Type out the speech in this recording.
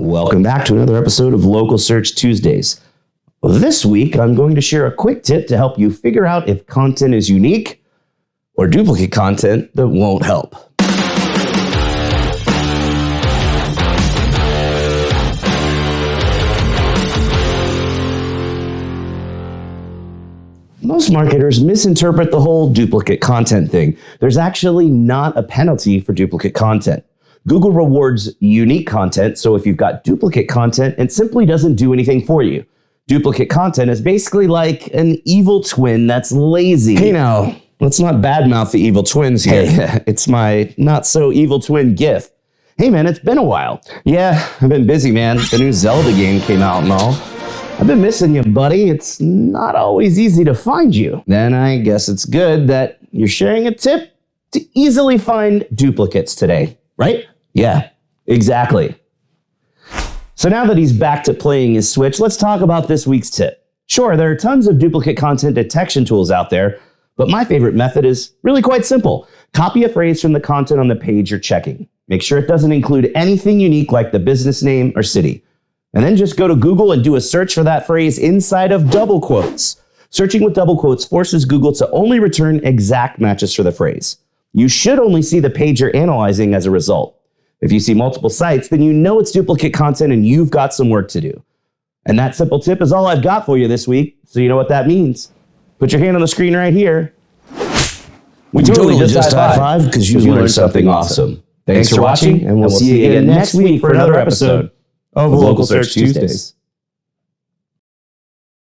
Welcome back to another episode of Local Search Tuesdays. This week, I'm going to share a quick tip to help you figure out if content is unique or duplicate content that won't help. Most marketers misinterpret the whole duplicate content thing. There's actually not a penalty for duplicate content. Google rewards unique content, so if you've got duplicate content, it simply doesn't do anything for you. Duplicate content is basically like an evil twin that's lazy. Hey now, let's not badmouth the evil twins here. Hey, it's my not-so-evil twin gift. Hey man, it's been a while. Yeah, I've been busy, man. The new Zelda game came out and all. I've been missing you, buddy. It's not always easy to find you. Then I guess it's good that you're sharing a tip to easily find duplicates today, right? Yeah, exactly. So now that he's back to playing his Switch, let's talk about this week's tip. Sure, there are tons of duplicate content detection tools out there, but my favorite method is really quite simple. Copy a phrase from the content on the page you're checking. Make sure it doesn't include anything unique like the business name or city. And then just go to Google and do a search for that phrase inside of double quotes. Searching with double quotes forces Google to only return exact matches for the phrase. You should only see the page you're analyzing as a result. If you see multiple sites, then you know it's duplicate content and you've got some work to do. And that simple tip is all I've got for you this week, so you know what that means. Put your hand on the screen right here. We totally just high five because you learned something awesome. Thanks for watching, and we'll see you again next week for another episode of Local Search Tuesdays.